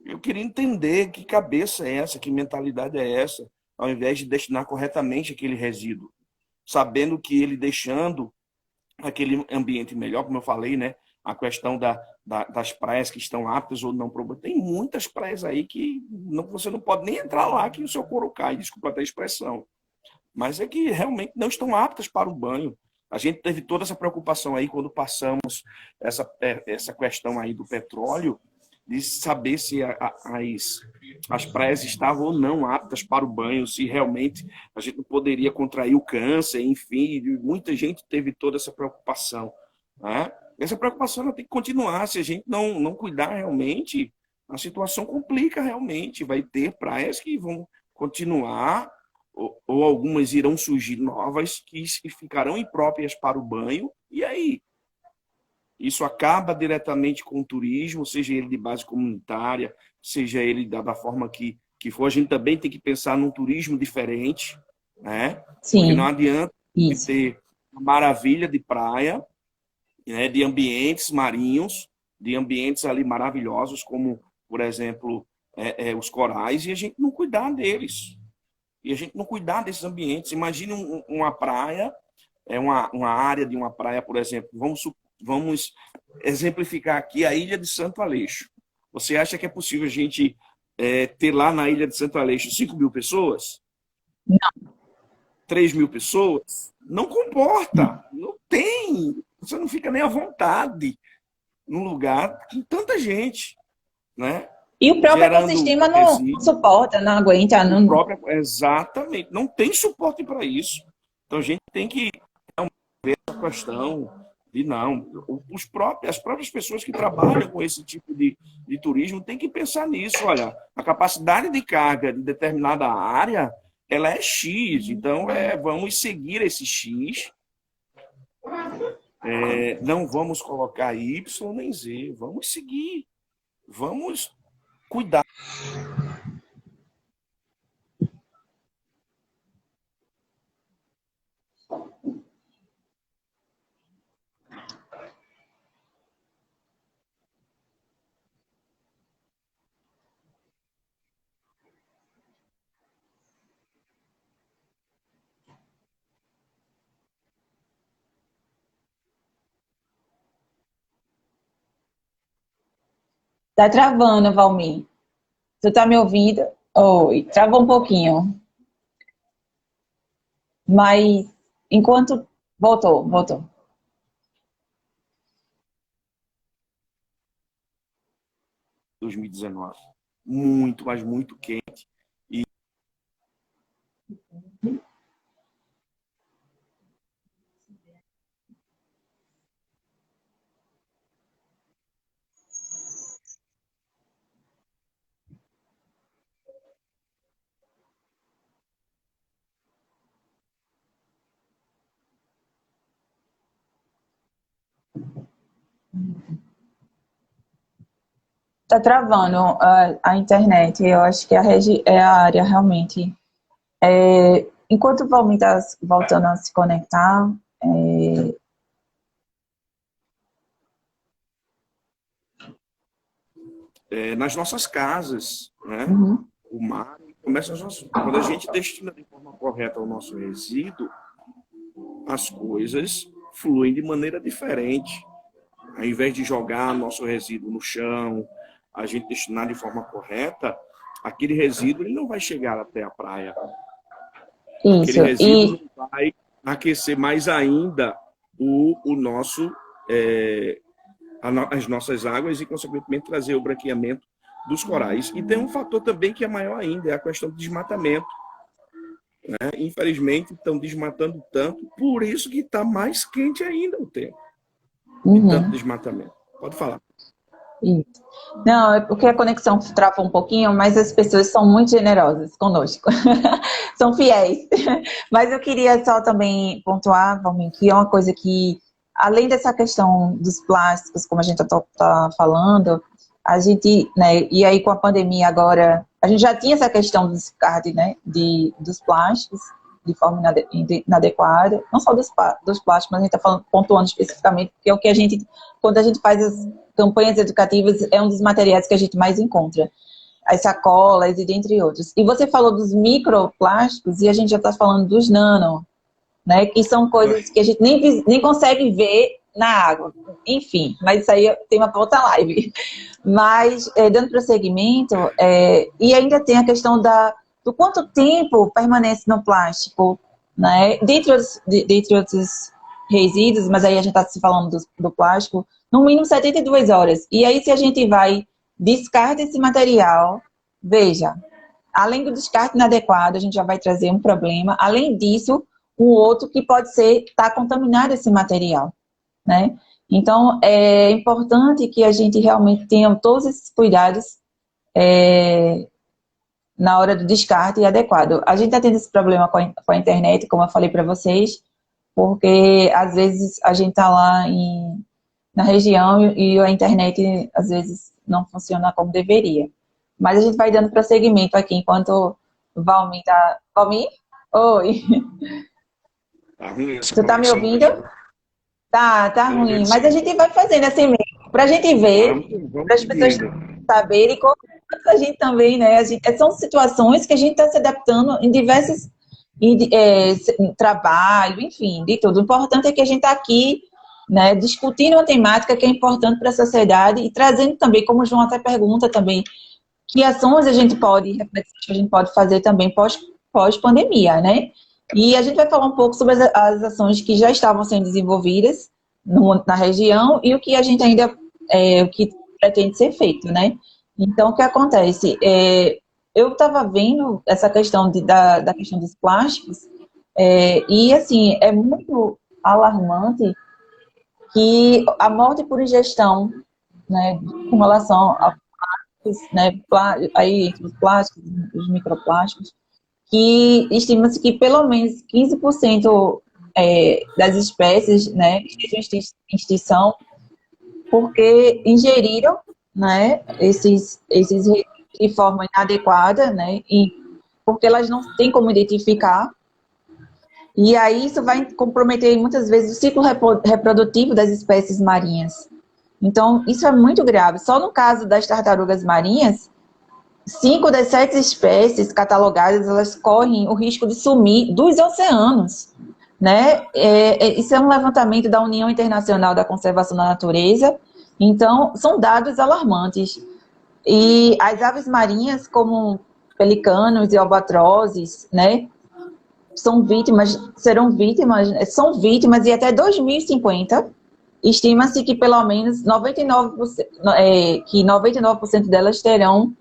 Eu queria entender que cabeça é essa, que mentalidade é essa, ao invés de destinar corretamente aquele resíduo, sabendo que ele deixando aquele ambiente melhor, como eu falei, né? A questão das praias que estão aptas ou não para o banho. Tem muitas praias aí que você não pode nem entrar lá que o seu couro cai, desculpa até a expressão. Mas é que realmente não estão aptas para o banho. A gente teve toda essa preocupação aí quando passamos essa questão aí do petróleo, de saber se as praias estavam ou não aptas para o banho, se realmente a gente não poderia contrair o câncer, enfim, muita gente teve toda essa preocupação. Né? Essa preocupação ela tem que continuar, se a gente não cuidar realmente, a situação complica realmente, vai ter praias que vão continuar, ou algumas irão surgir novas, que ficarão impróprias para o banho, e aí? Isso acaba diretamente com o turismo, seja ele de base comunitária, seja ele da forma que for. A gente também tem que pensar num turismo diferente, né? Porque não Sim, adianta isso. ter uma maravilha de praia, né? De ambientes marinhos, de ambientes ali maravilhosos, como, por exemplo, os corais, e a gente não cuidar deles. E a gente não cuidar desses ambientes. Imagine uma praia, uma área de uma praia, por exemplo. Vamos exemplificar aqui a Ilha de Santo Aleixo. Você acha que é possível a gente ter lá na Ilha de Santo Aleixo 5.000 pessoas? 3.000 pessoas? Não comporta. Não tem. Você não fica nem à vontade num lugar com tanta gente, né? E o próprio Gerando ecossistema não resíduos. suporta, não aguenta. O Não... próprio, exatamente. Não tem suporte para isso. Então a gente tem que ver essa questão de não. As próprias pessoas que trabalham com esse tipo de turismo têm que pensar nisso. Olha, a capacidade de carga de determinada área ela é X, então vamos seguir esse X, não vamos colocar Y nem Z, vamos seguir, vamos cuidar. Tá travando, Valmir. Tu tá me ouvindo? Oi, travou um pouquinho. Mas enquanto. Voltou, voltou. 2019. Muito, mas muito quente. E Tá travando a internet. Eu acho que é a área realmente. Enquanto o Valmir tá voltando a se conectar, nas nossas casas, né? uhum. O mar começa quando a gente destina de forma correta o nosso resíduo, as coisas fluem de maneira diferente. Ao invés de jogar nosso resíduo no chão, a gente destinar de forma correta, aquele resíduo ele não vai chegar até a praia. Aquele Isso. resíduo não vai aquecer mais ainda o nosso, as nossas águas e, consequentemente, trazer o branqueamento dos corais. E tem um fator também que é maior ainda, é a questão do desmatamento. Né? Infelizmente, estão desmatando tanto, por isso que está mais quente ainda o tempo. De tanto desmatamento. Pode falar. Isso. Não, é porque a conexão trava um pouquinho, mas as pessoas são muito generosas conosco. São fiéis. Mas eu queria só também pontuar, Valmir, que é uma coisa que, além dessa questão dos plásticos, como a gente está falando, a gente, né, e aí com a pandemia agora, a gente já tinha essa questão do descarte, né, dos plásticos de forma inadequada, não só dos plásticos, mas a gente está pontuando especificamente, porque é o que a gente, quando a gente faz as campanhas educativas, é um dos materiais que a gente mais encontra. As sacolas e dentre outros. E você falou dos microplásticos e a gente já está falando dos nano, né? Que são coisas que a gente nem consegue ver na água. Enfim, mas isso aí tem uma outra live. Mas, dando prosseguimento, e ainda tem a questão do quanto tempo permanece no plástico, né? Dentre outros resíduos, mas aí a gente está se falando do plástico, no mínimo 72 horas. E aí, se a gente descarta esse material, veja, além do descarte inadequado, a gente já vai trazer um problema. Além disso, o outro que pode estar contaminado esse material, né? Então, é importante que a gente realmente tenha todos esses cuidados na hora do descarte adequado. A gente está tendo esse problema com a internet, como eu falei para vocês, porque às vezes a gente está lá na região e a internet às vezes não funciona como deveria. Mas a gente vai dando prosseguimento aqui enquanto o Valmir está... Valmir? Oi. Tá ruim essa Tu tá me conexão ouvindo? hoje. Tá ruim. Mas a gente vai fazendo assim mesmo, pra gente ver, Vamos para as pessoas seguindo. saberem como a gente também, né? São situações que a gente está se adaptando em diversos trabalho, enfim, de tudo. O importante é que a gente está aqui, né, discutindo uma temática que é importante para a sociedade e trazendo também, como o João até pergunta também, que ações reflexões que a gente pode fazer também pós-pandemia, né? E a gente vai falar um pouco sobre as ações que já estavam sendo desenvolvidas na região e o que a gente ainda, o que pretende ser feito, né? Então, o que acontece? Eu estava vendo essa questão da questão dos plásticos e, assim, é muito alarmante que a morte por ingestão, né, com relação a plásticos, né, aí entre os plásticos, os microplásticos, que estima-se que pelo menos 15% das espécies, né, estejam em extinção porque ingeriram, né, esses resíduos de forma inadequada, né, e porque elas não têm como identificar. E aí isso vai comprometer muitas vezes o ciclo reprodutivo das espécies marinhas. Então, isso é muito grave. Só no caso das tartarugas marinhas, 5 das 7 espécies catalogadas, elas correm o risco de sumir dos oceanos, né? Isso é um levantamento da União Internacional da Conservação da Natureza. Então, são dados alarmantes. E as aves marinhas, como pelicanos e albatrozes, né? São vítimas e até 2050 estima-se que pelo menos 99% delas terão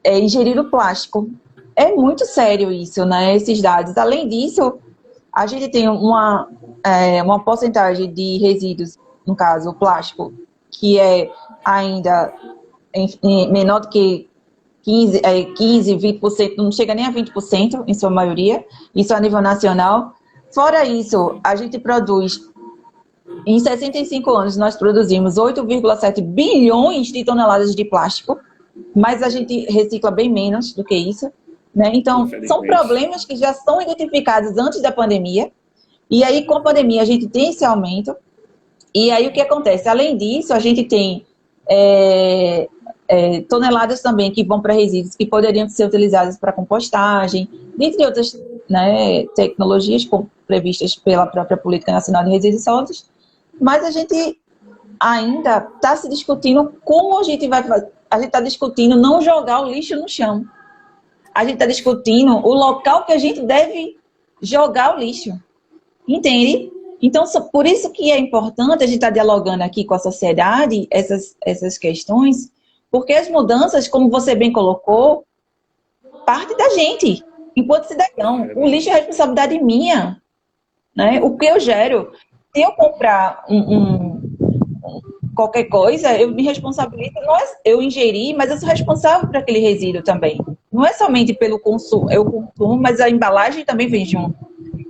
ingerido plástico. É muito sério isso, né, esses dados. Além disso, a gente tem uma porcentagem de resíduos, no caso, o plástico, que é ainda menor do que 15, 20%, não chega nem a 20% em sua maioria, isso a nível nacional. Fora isso, a gente produz, em 65 anos, nós produzimos 8,7 bilhões de toneladas de plástico, mas a gente recicla bem menos do que isso, né? Então, são problemas que já são identificados antes da pandemia, e aí com a pandemia a gente tem esse aumento, e aí o que acontece? Além disso, a gente tem toneladas também que vão para resíduos que poderiam ser utilizados para compostagem, dentre outras, né, tecnologias previstas pela própria Política Nacional de Resíduos Sólidos, mas a gente ainda está se discutindo como a gente vai fazer. A gente está discutindo não jogar o lixo no chão. A gente está discutindo o local que a gente deve jogar o lixo. Entende? Então, por isso que é importante a gente estar dialogando aqui com a sociedade essas questões, Porque as mudanças, como você bem colocou, parte da gente, enquanto cidadão. O lixo é responsabilidade minha, né? O que eu gero. Se eu comprar qualquer coisa, eu me responsabilizo. Não é eu ingerir, mas eu sou responsável por aquele resíduo também. Não é somente pelo consumo, eu consumo, mas a embalagem também vem junto.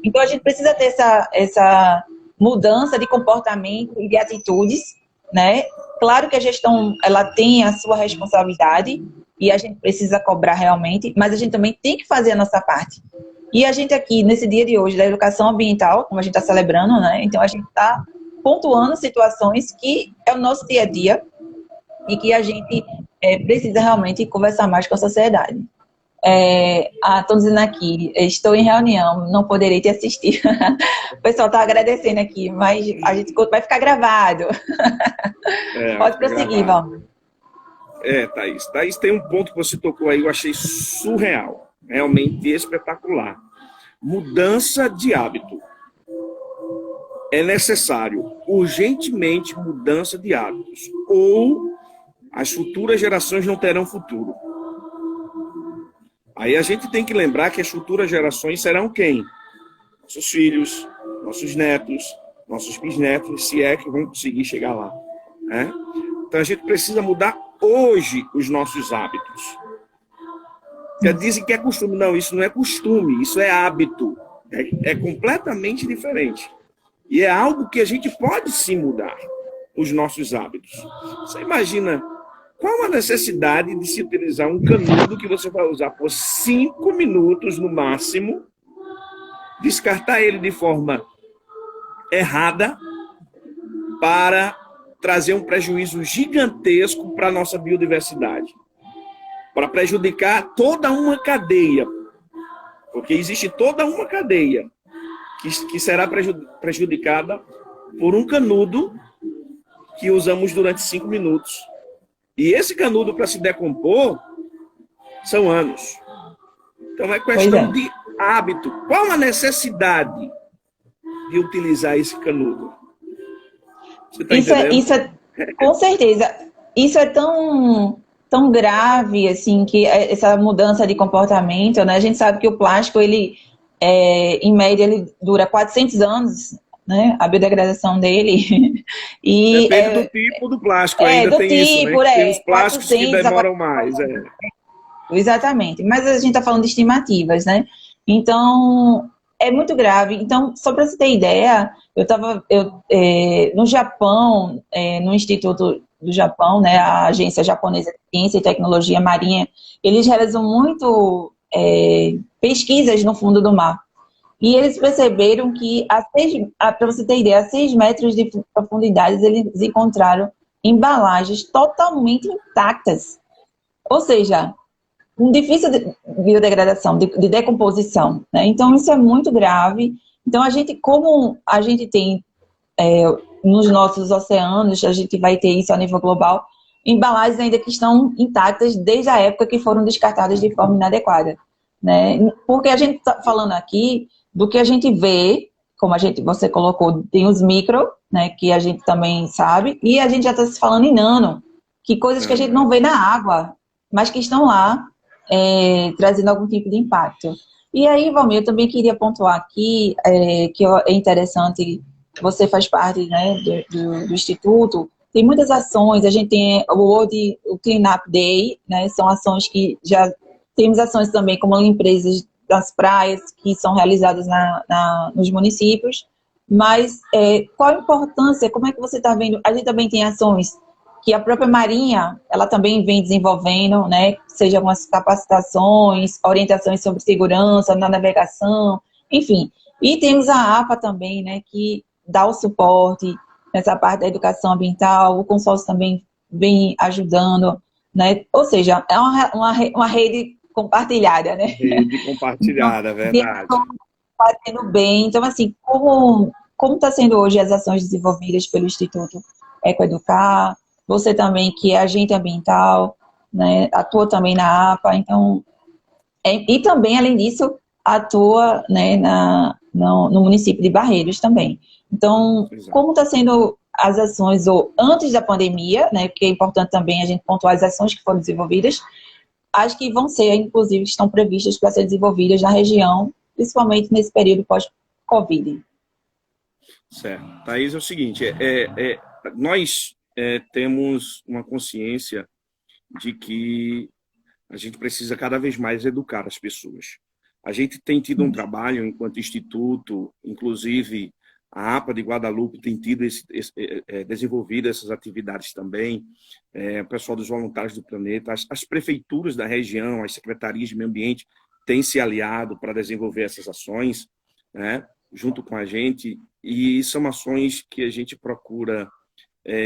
Então, a gente precisa ter essa mudança de comportamento e de atitudes, né? Claro que a gestão, ela tem a sua responsabilidade e a gente precisa cobrar realmente, mas a gente também tem que fazer a nossa parte. E a gente aqui, nesse dia de hoje, da educação ambiental, como a gente está celebrando, né? Então, a gente está pontuando situações que é o nosso dia a dia e que a gente precisa realmente conversar mais com a sociedade. Estão dizendo aqui, estou em reunião, não poderei te assistir. O pessoal está agradecendo aqui, mas a gente vai ficar gravado. Pode prosseguir, Val. Thaís. Thaís, tem um ponto que você tocou aí, eu achei surreal, realmente espetacular. Mudança de hábito. É necessário, urgentemente, mudança de hábitos, ou as futuras gerações não terão futuro. Aí a gente tem que lembrar que as futuras gerações serão quem? Nossos filhos, nossos netos, nossos bisnetos, se é que vão conseguir chegar lá, né? Então a gente precisa mudar hoje os nossos hábitos. Dizem que é costume. Não, isso não é costume, isso é hábito. É completamente diferente. E é algo que a gente pode sim mudar, os nossos hábitos. Você imagina qual a necessidade de se utilizar um canudo que você vai usar por 5 minutos no máximo, descartar ele de forma errada para trazer um prejuízo gigantesco para a nossa biodiversidade, para prejudicar toda uma cadeia, porque existe toda uma cadeia que será prejudicada por um canudo que usamos durante 5 minutos. E esse canudo, para se decompor, são anos. Então é questão de hábito. Qual a necessidade de utilizar esse canudo? Você tá entendendo? Com certeza. Isso é tão grave, assim, que essa mudança de comportamento, né? A gente sabe que o plástico, ele, em média, ele dura 400 anos, né? A biodegradação dele. E, depende do tipo do plástico, ainda tem isso, né? Tem os plásticos que demoram mais. Exatamente. Mas a gente está falando de estimativas, né? Então, é muito grave. Então, só para você ter ideia, no Japão, no Instituto do Japão, né, a Agência Japonesa de Ciência e Tecnologia Marinha, eles realizam muito pesquisas no fundo do mar. E eles perceberam que, para você ter ideia, a 6 metros de profundidade, eles encontraram embalagens totalmente intactas. Ou seja, um difícil de biodegradação, de decomposição, né? Então, isso é muito grave. Então, como a gente tem nos nossos oceanos, a gente vai ter isso a nível global, embalagens ainda que estão intactas desde a época que foram descartadas de forma inadequada, né? Porque a gente está falando aqui do que a gente vê, como você colocou, tem os micro, né, que a gente também sabe, e a gente já está se falando em nano, que coisas que a gente não vê na água, mas que estão lá, trazendo algum tipo de impacto. E aí, Valmir, eu também queria pontuar aqui que é interessante, você faz parte, né, do Instituto, tem muitas ações, a gente tem o Clean Up Day, né, são ações que já temos ações também como limpezas das praias que são realizadas nos municípios, mas qual a importância, como é que você está vendo? A gente também tem ações que a própria Marinha, ela também vem desenvolvendo, né, seja algumas capacitações, orientações sobre segurança na navegação, enfim. E temos a APA também, né, que dá o suporte nessa parte da educação ambiental, o consórcio também vem ajudando, né, ou seja, é uma rede compartilhada, né? Rede compartilhada, então, verdade. Fazendo bem. Então, assim, como está sendo hoje as ações desenvolvidas pelo Instituto Ecoeducar, você também, que é agente ambiental, né, atua também na APA, então, e também, além disso, atua, né, no município de Barreiros também. Então, como está sendo as ações ou antes da pandemia, né, porque é importante também a gente pontuar as ações que foram desenvolvidas, as que vão ser, inclusive, estão previstas para ser desenvolvidas na região, principalmente nesse período pós-Covid. Certo. Thaís, é o seguinte, nós temos uma consciência de que a gente precisa cada vez mais educar as pessoas. A gente tem tido um trabalho enquanto instituto, inclusive a APA de Guadalupe tem tido desenvolvido essas atividades também, o pessoal dos Voluntários do Planeta, as prefeituras da região, as secretarias de meio ambiente têm se aliado para desenvolver essas ações, né, junto com a gente, e são ações que a gente procura,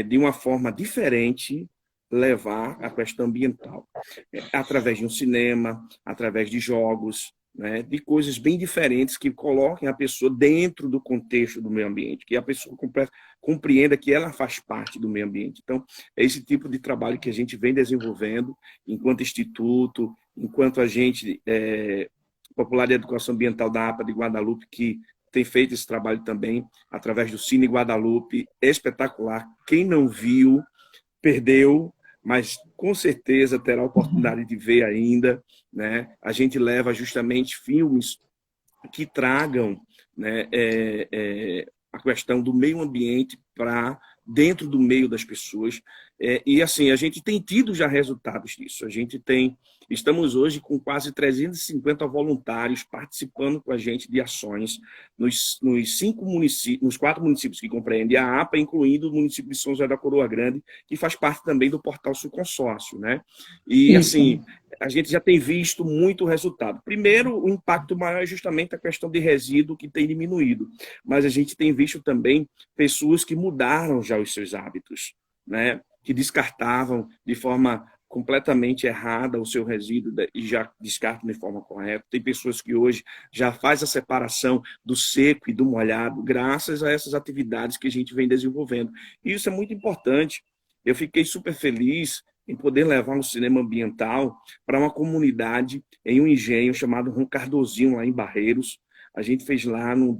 de uma forma diferente, levar a questão ambiental, através de um cinema, através de jogos, né, de coisas bem diferentes que coloquem a pessoa dentro do contexto do meio ambiente, que a pessoa compreenda que ela faz parte do meio ambiente. Então, é esse tipo de trabalho que a gente vem desenvolvendo enquanto instituto, enquanto agente popular de educação ambiental da APA de Guadalupe, que tem feito esse trabalho também através do Cine Guadalupe, espetacular. Quem não viu, perdeu, mas com certeza terá a oportunidade de ver ainda, né? A gente leva justamente filmes que tragam, né, a questão do meio ambiente para dentro do meio das pessoas. E assim, a gente tem tido já resultados disso. Estamos hoje com quase 350 voluntários participando com a gente de ações nos 4 municípios que compreendem a APA, incluindo o município de São José da Coroa Grande, que faz parte também do portal Sul Consórcio, né? E assim, a gente já tem visto muito resultado. Primeiro, o impacto maior é justamente a questão de resíduo, que tem diminuído, mas a gente tem visto também pessoas que mudaram já os seus hábitos, né? Que descartavam de forma completamente errada o seu resíduo e já descartam de forma correta. Tem pessoas que hoje já faz a separação do seco e do molhado, graças a essas atividades que a gente vem desenvolvendo. E isso é muito importante. Eu fiquei super feliz em poder levar um cinema ambiental para uma comunidade em um engenho chamado Ron Cardozinho, lá em Barreiros. A gente fez lá no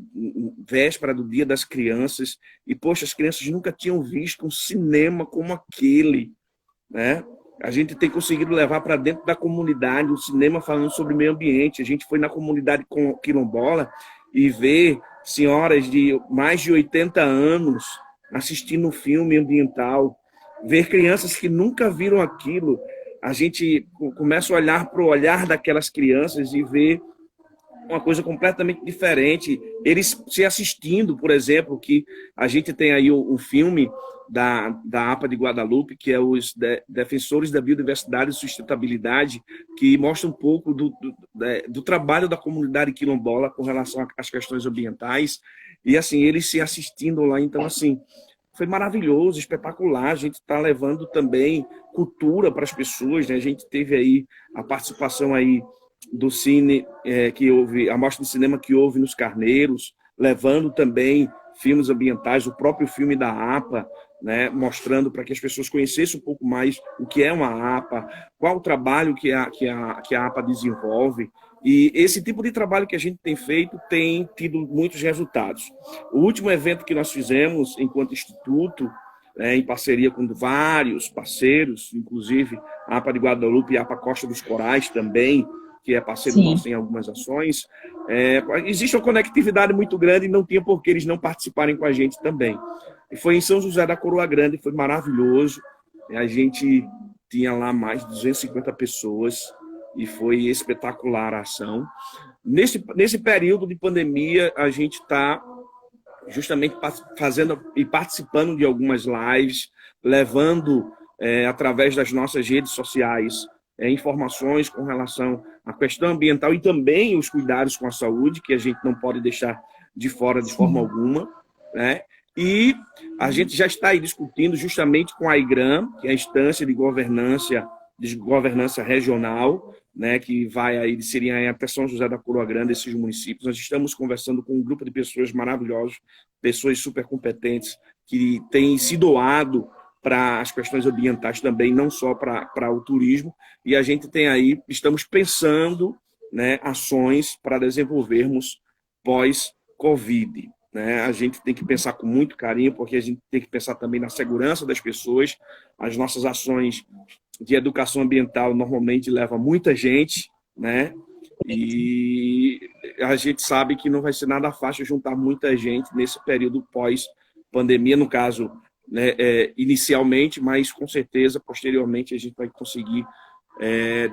véspera do Dia das Crianças e, poxa, as crianças nunca tinham visto um cinema como aquele, né? A gente tem conseguido levar para dentro da comunidade o cinema falando sobre meio ambiente. A gente foi na comunidade quilombola e ver senhoras de mais de 80 anos assistindo um filme ambiental, ver crianças que nunca viram aquilo. A gente começa a olhar para o olhar daquelas crianças e ver uma coisa completamente diferente. Eles se assistindo, por exemplo, que a gente tem aí o filme da APA de Guadalupe, que é os Defensores da Biodiversidade e Sustentabilidade, que mostra um pouco do trabalho da comunidade quilombola com relação às questões ambientais, e assim, eles se assistindo lá. Então, assim, foi maravilhoso, espetacular. A gente está levando também cultura para as pessoas, né? A gente teve aí a participação aí do cine, que houve, a mostra de cinema que houve nos Carneiros, levando também filmes ambientais, o próprio filme da APA, né, mostrando para que as pessoas conhecessem um pouco mais o que é uma APA, qual o trabalho que a APA desenvolve. E esse tipo de trabalho que a gente tem feito tem tido muitos resultados. O último evento que nós fizemos enquanto instituto, em parceria com vários parceiros, inclusive a APA de Guadalupe e a APA Costa dos Corais também, que é parceiro nosso em algumas ações, existe uma conectividade muito grande e não tinha por que eles não participarem com a gente também. E foi em São José da Coroa Grande, foi maravilhoso. A gente tinha lá mais de 250 pessoas e foi espetacular a ação. Nesse período de pandemia, a gente está justamente fazendo e participando de algumas lives, levando, através das nossas redes sociais, informações com relação à questão ambiental e também os cuidados com a saúde, que a gente não pode deixar de fora de forma alguma, né? E a gente já está aí discutindo justamente com a IGRAM, que é a instância de governança regional, né, que vai aí de Sirinhaém até São José da Coroa Grande, esses municípios. Nós estamos conversando com um grupo de pessoas maravilhosas, pessoas super competentes, que têm se doado para as questões ambientais também, não só para o turismo. E a gente tem aí, estamos pensando, né, ações para desenvolvermos pós-Covid. né? A gente tem que pensar com muito carinho, porque a gente tem que pensar também na segurança das pessoas. As nossas ações de educação ambiental normalmente levam muita gente, né? E a gente sabe que não vai ser nada fácil juntar muita gente nesse período pós-pandemia, no caso, né, inicialmente, mas com certeza, posteriormente, a gente vai conseguir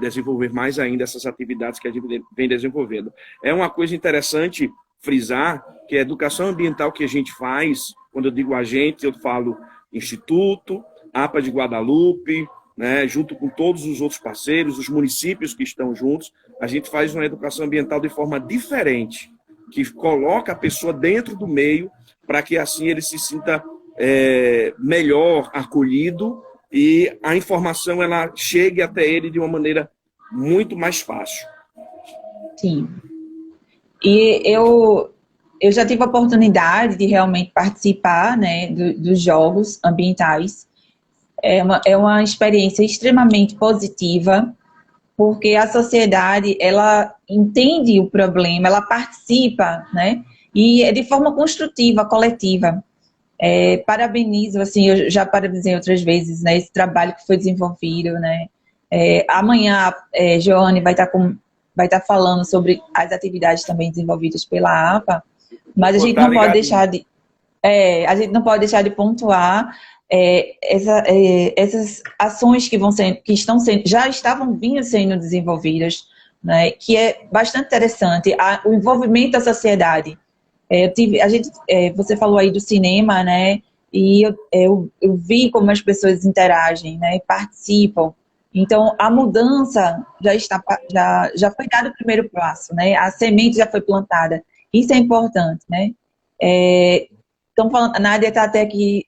desenvolver mais ainda essas atividades que a gente vem desenvolvendo. É uma coisa interessante frisar que a educação ambiental que a gente faz, quando eu digo a gente, eu falo Instituto, APA de Guadalupe, né, junto com todos os outros parceiros, os municípios que estão juntos, a gente faz uma educação ambiental de forma diferente, que coloca a pessoa dentro do meio para que assim ele se sinta melhor acolhido e a informação ela chegue até ele de uma maneira muito mais fácil. Sim. E eu já tive a oportunidade de realmente participar, né, dos jogos ambientais. É uma experiência extremamente positiva, porque a sociedade, ela entende o problema, ela participa, né, e é de forma construtiva, coletiva. Parabenizo, assim, eu já parabenizei outras vezes, né, esse trabalho que foi desenvolvido, né. Amanhã, Joane vai estar falando sobre as atividades também desenvolvidas pela APA, mas a gente não pode deixar de pontuar essas ações já estavam vindo sendo desenvolvidas, né, que é bastante interessante, o envolvimento da sociedade. Você falou aí do cinema, né, e eu vi como as pessoas interagem, né, participam. Então, a mudança já foi dado o primeiro passo, né, a semente já foi plantada. Isso é importante, né. Estão falando, a Nádia está até aqui.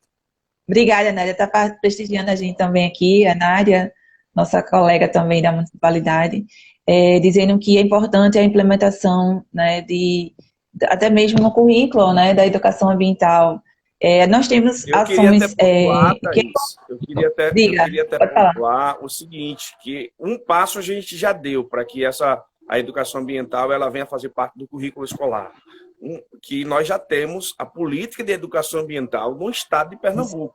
Obrigada, Nádia, está prestigiando a gente também aqui, a Nádia, nossa colega também da municipalidade, dizendo que é importante a implementação, né, até mesmo no currículo, né, da educação ambiental. Nós temos ações... Eu queria até pontuar o seguinte, que um passo a gente já deu para que a educação ambiental ela venha fazer parte do currículo escolar. Que nós já temos a política de educação ambiental no estado de Pernambuco.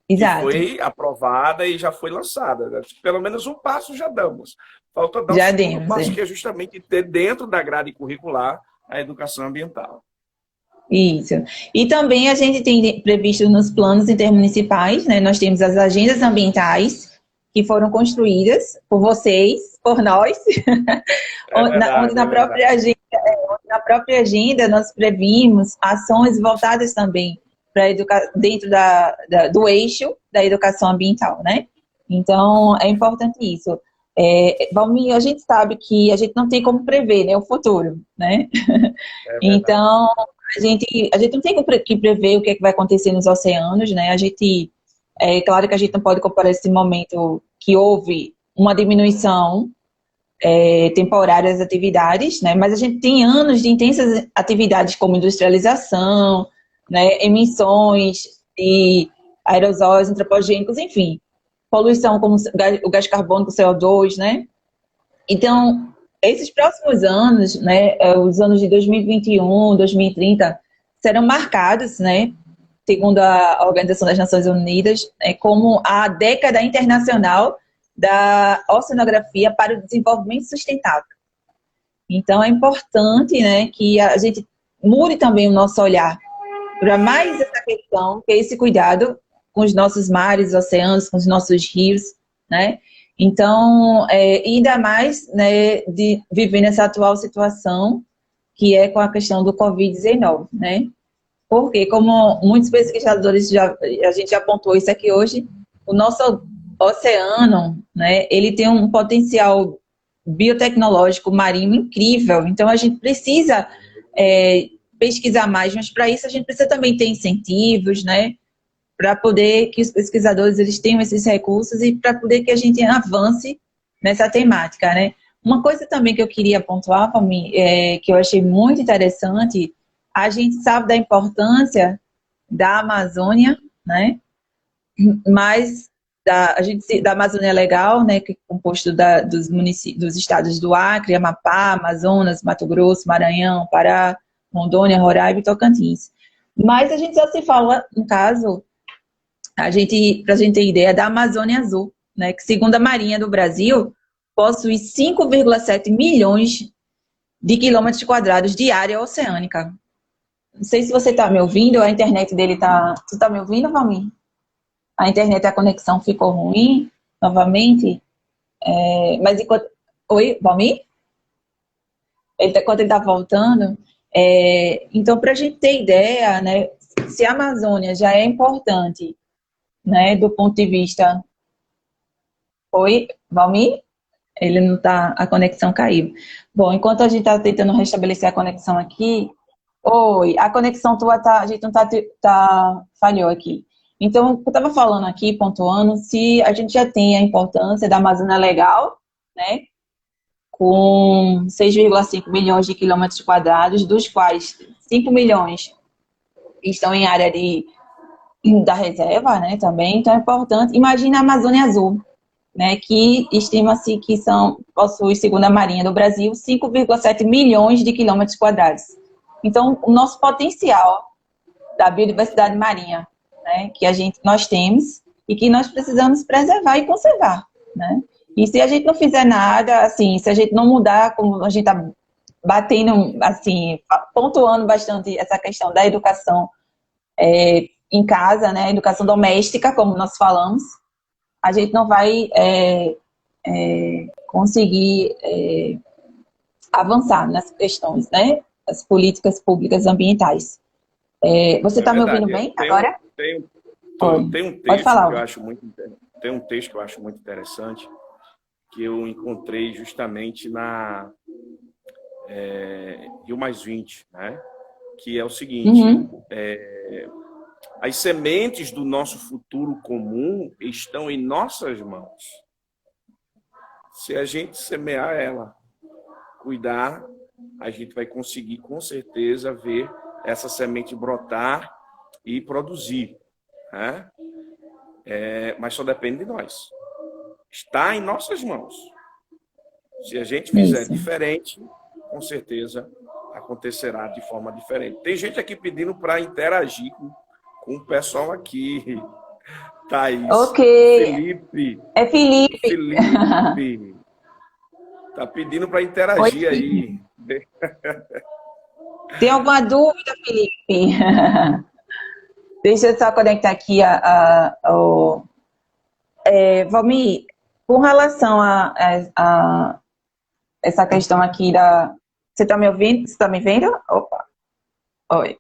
Exato. Que foi aprovada e já foi lançada. Pelo menos um passo já damos. Falta dar o segundo passo, que é justamente ter dentro da grade curricular a educação ambiental. Isso. E também a gente tem previsto nos planos intermunicipais, né, nós temos as agendas ambientais que foram construídas por vocês, por nós, onde na própria agenda nós previmos ações voltadas também dentro do eixo da educação ambiental, né? Então, é importante isso. Valmir, a gente sabe que a gente não tem como prever, né, o futuro, né? Então, a gente não tem que prever o que é que vai acontecer nos oceanos, né? Claro que a gente não pode comparar esse momento que houve uma diminuição temporária das atividades, né? Mas a gente tem anos de intensas atividades como industrialização, né? Emissões de aerosóis antropogênicos, enfim, poluição como o gás carbônico, CO2, né? Então, esses próximos anos, né, os anos de 2021, 2030, serão marcados, né, segundo a Organização das Nações Unidas, como a década internacional da oceanografia para o desenvolvimento sustentável. Então, é importante, né, que a gente mude também o nosso olhar para mais essa questão, que é esse cuidado com os nossos mares, oceanos, com os nossos rios, né? Então, ainda mais, né, de viver nessa atual situação, que é com a questão do Covid-19, né? Porque, como muitos pesquisadores, a gente já apontou isso aqui hoje, o nosso oceano, né, ele tem um potencial biotecnológico marinho incrível, então a gente precisa pesquisar mais, mas para isso a gente precisa também ter incentivos, né, para poder que os pesquisadores eles tenham esses recursos e para poder que a gente avance nessa temática, né. Uma coisa também que eu queria pontuar, que eu achei muito interessante, a gente sabe da importância da Amazônia, né, mas da Amazônia Legal, né, que é composto dos estados do Acre, Amapá, Amazonas, Mato Grosso, Maranhão, Pará, Rondônia, Roraima e Tocantins. Mas a gente só se fala, no caso, para a gente ter ideia, da Amazônia Azul, né? Que segundo a Marinha do Brasil, possui 5,7 milhões de quilômetros quadrados de área oceânica. Não sei se você está me ouvindo, a internet dele tá... Tu está me ouvindo, Valmir? A internet, a conexão ficou ruim, novamente. Mas enquanto... Oi, Valmir? Enquanto ele está voltando. Então, para a gente ter ideia, né? Se a Amazônia já é importante, né? Do ponto de vista... Oi, Valmir? Ele não tá... A conexão caiu. Bom, enquanto a gente está tentando restabelecer a conexão aqui... Oi, a conexão tua tá, a gente não falhou aqui. Então, eu estava falando aqui, pontuando, se a gente já tem a importância da Amazônia Legal, né, com 6,5 milhões de quilômetros quadrados, dos quais 5 milhões estão em área da reserva, né, também, então é importante. Imagina a Amazônia Azul, né, que estima-se que possui, segundo a Marinha do Brasil, 5,7 milhões de quilômetros quadrados. Então, o nosso potencial da biodiversidade marinha, né, que nós temos e que nós precisamos preservar e conservar, né? E se a gente não fizer nada, assim, se a gente não mudar, como a gente está batendo, assim, pontuando bastante essa questão da educação em casa, né, educação doméstica, como nós falamos, a gente não vai conseguir avançar nas questões, né, as políticas públicas ambientais. Você está me ouvindo bem agora? Tem um Pode texto falar. que eu acho muito tem um texto que eu acho muito interessante que eu encontrei justamente na Rio+20, né? Que é o seguinte: as sementes do nosso futuro comum estão em nossas mãos. Se a gente semear ela, cuidar, a gente vai conseguir com certeza ver essa semente brotar e produzir, né? Mas só depende de nós. Está em nossas mãos. Se a gente fizer diferente, com certeza acontecerá de forma diferente. Tem gente aqui pedindo para interagir com o pessoal aqui. Thaís. Ok. Felipe. É Felipe. Felipe. Tá pedindo para interagir. Oi, aí. Tem alguma dúvida, Felipe? Deixa eu só conectar aqui Valmir, com relação a essa questão aqui da... Você está me ouvindo? Você está me vendo? Opa. Oi.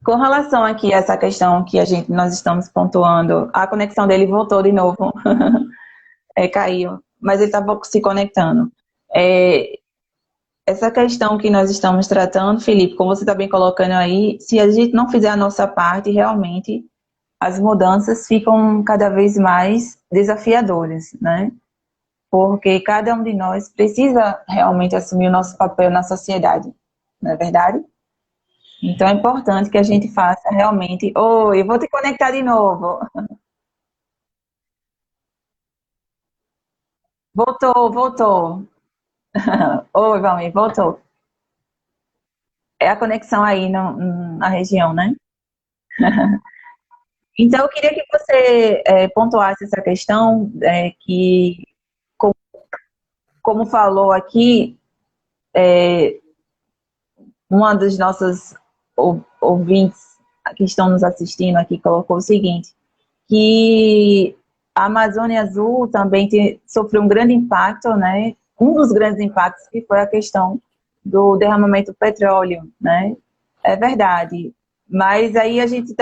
Com relação aqui a essa questão que nós estamos pontuando, a conexão dele voltou de novo. Caiu, mas ele estava se conectando. Essa questão que nós estamos tratando, Felipe, como você está bem colocando aí, se a gente não fizer a nossa parte, realmente as mudanças ficam cada vez mais desafiadoras, né? Porque cada um de nós precisa realmente assumir o nosso papel na sociedade, não é verdade? Então é importante que a gente faça realmente... Oi, eu vou te conectar de novo. Voltou. Oi, Valmir, voltou. É a conexão aí na região, né? Então, eu queria que você pontuasse essa questão, que, como falou aqui, uma das nossas ouvintes que estão nos assistindo aqui colocou o seguinte, que a Amazônia Azul também sofreu um grande impacto, né? Um dos grandes impactos que foi a questão do derramamento do petróleo, né? É verdade. Mas aí a gente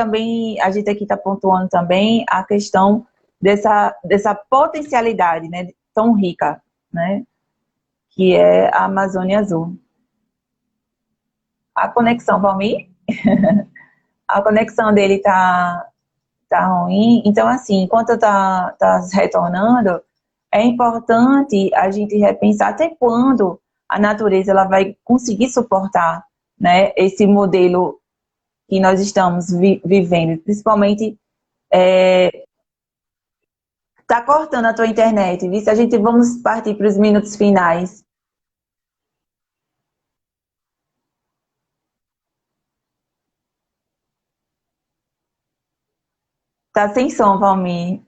aqui está pontuando também a questão dessa potencialidade, né? Tão rica, né? Que é a Amazônia Azul. A conexão, Valmir? A conexão dele tá ruim. Então, assim, enquanto tá retornando, é importante a gente repensar até quando a natureza ela vai conseguir suportar, né, esse modelo que nós estamos vivendo. Principalmente, tá cortando a tua internet, viu? Se a gente vamos partir para os minutos finais. Tá sem som, Valmir.